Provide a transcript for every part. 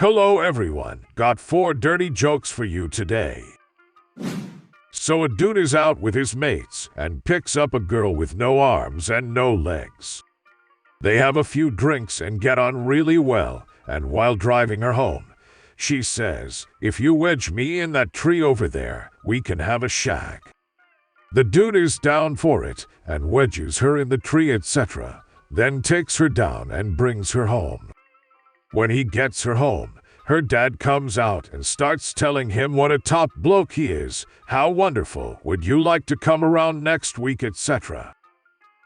Hello everyone, got 4 dirty jokes for you today. So a dude is out with his mates and picks up a girl with no arms and no legs. They have a few drinks and get on really well, and while driving her home, she says, "If you wedge me in that tree over there, we can have a shag." The dude is down for it and wedges her in the tree, etc., then takes her down and brings her home. When he gets her home, her dad comes out and starts telling him what a top bloke he is, how wonderful, would you like to come around next week, etc.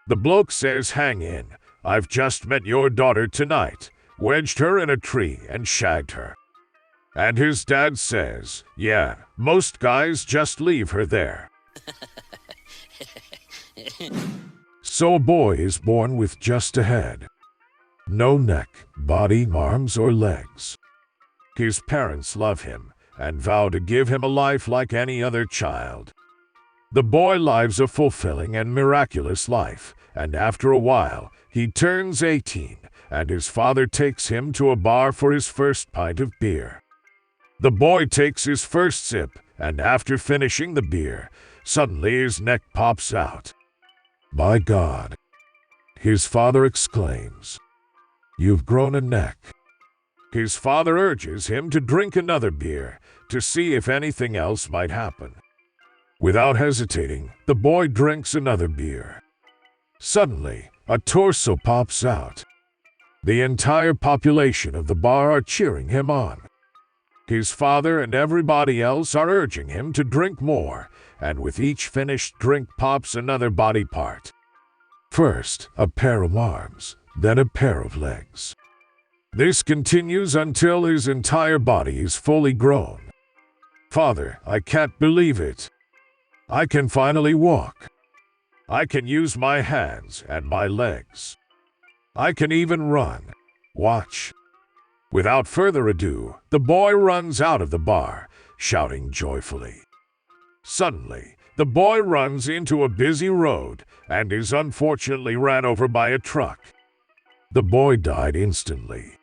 The bloke says, "Hang in, I've just met your daughter tonight, wedged her in a tree and shagged her." And his dad says, "Yeah, most guys just leave her there." So a boy is born with just a head. No neck, body, arms, or legs. His parents love him and vow to give him a life like any other child. The boy lives a fulfilling and miraculous life, and after a while, he turns 18, and his father takes him to a bar for his first pint of beer. The boy takes his first sip, and after finishing the beer, suddenly his neck pops out. "My God!" his father exclaims. "You've grown a neck." His father urges him to drink another beer to see if anything else might happen. Without hesitating, the boy drinks another beer. Suddenly, a torso pops out. The entire population of the bar are cheering him on. His father and everybody else are urging him to drink more, and with each finished drink pops another body part. First, a pair of arms, then a pair of legs. This continues until his entire body is fully grown. "Father, I can't believe it. I can finally walk. I can use my hands and my legs. I can even run. Watch." Without further ado, the boy runs out of the bar, shouting joyfully. Suddenly, the boy runs into a busy road and is unfortunately ran over by a truck. The boy died instantly.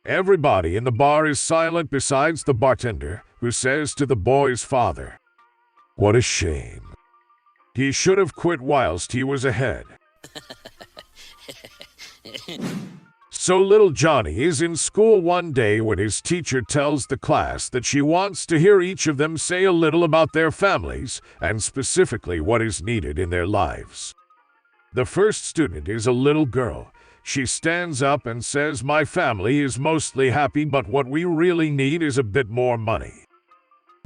Everybody in the bar is silent besides the bartender, who says to the boy's father, "What a shame. He should have quit whilst he was ahead." So little Johnny is in school one day when his teacher tells the class that she wants to hear each of them say a little about their families and specifically what is needed in their lives. The first student is a little girl. She stands up and says, "My family is mostly happy, but what we really need is a bit more money.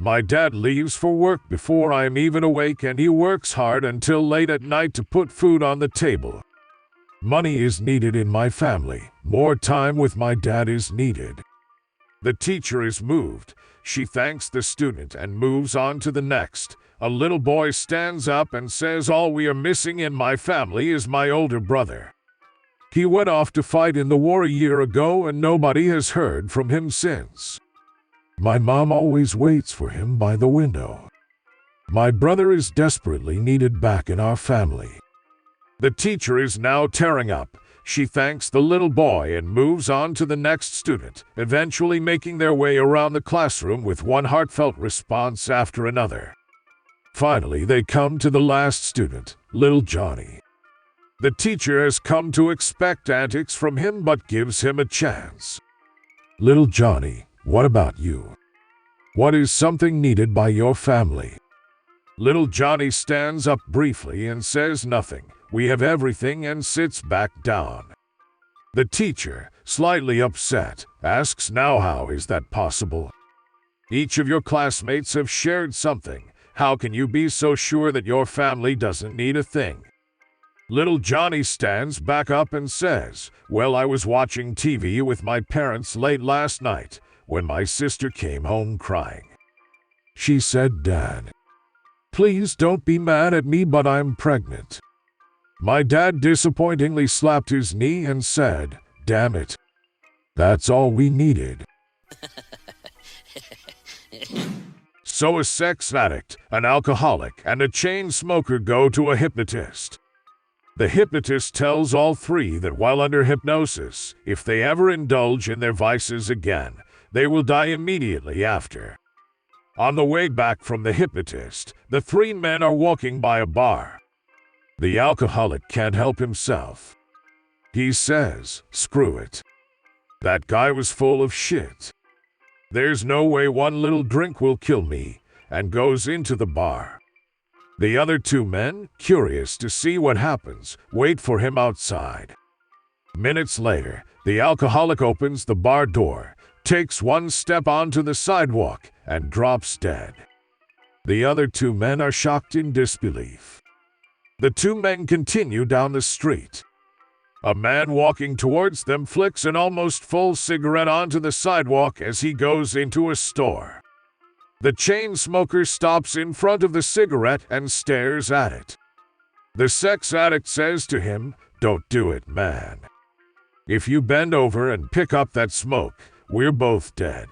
My dad leaves for work before I'm even awake, and he works hard until late at night to put food on the table. Money is needed in my family. More time with my dad is needed." The teacher is moved. She thanks the student and moves on to the next. A little boy stands up and says, "All we are missing in my family is my older brother. He went off to fight in the war a year ago and nobody has heard from him since. My mom always waits for him by the window. My brother is desperately needed back in our family." The teacher is now tearing up. She thanks the little boy and moves on to the next student, eventually making their way around the classroom with one heartfelt response after another. Finally, they come to the last student, little Johnny. The teacher has come to expect antics from him but gives him a chance. "Little Johnny, what about you? What is something needed by your family?" Little Johnny stands up briefly and says nothing. "We have everything," and sits back down. The teacher, slightly upset, asks, "Now how is that possible? Each of your classmates have shared something. How can you be so sure that your family doesn't need a thing?" Little Johnny stands back up and says, "Well, I was watching TV with my parents late last night when my sister came home crying. She said, 'Dad, please don't be mad at me, but I'm pregnant.' My dad disappointingly slapped his knee and said, 'Damn it. That's all we needed.'" So a sex addict, an alcoholic, and a chain smoker go to a hypnotist. The hypnotist tells all three that while under hypnosis, if they ever indulge in their vices again, they will die immediately after. On the way back from the hypnotist, the three men are walking by a bar. The alcoholic can't help himself. He says, "Screw it. That guy was full of shit. There's no way one little drink will kill me," and goes into the bar. The other two men, curious to see what happens, wait for him outside. Minutes later, the alcoholic opens the bar door, takes one step onto the sidewalk, and drops dead. The other two men are shocked in disbelief. The two men continue down the street. A man walking towards them flicks an almost full cigarette onto the sidewalk as he goes into a store. The chain smoker stops in front of the cigarette and stares at it. The sex addict says to him, "Don't do it, man. If you bend over and pick up that smoke, we're both dead."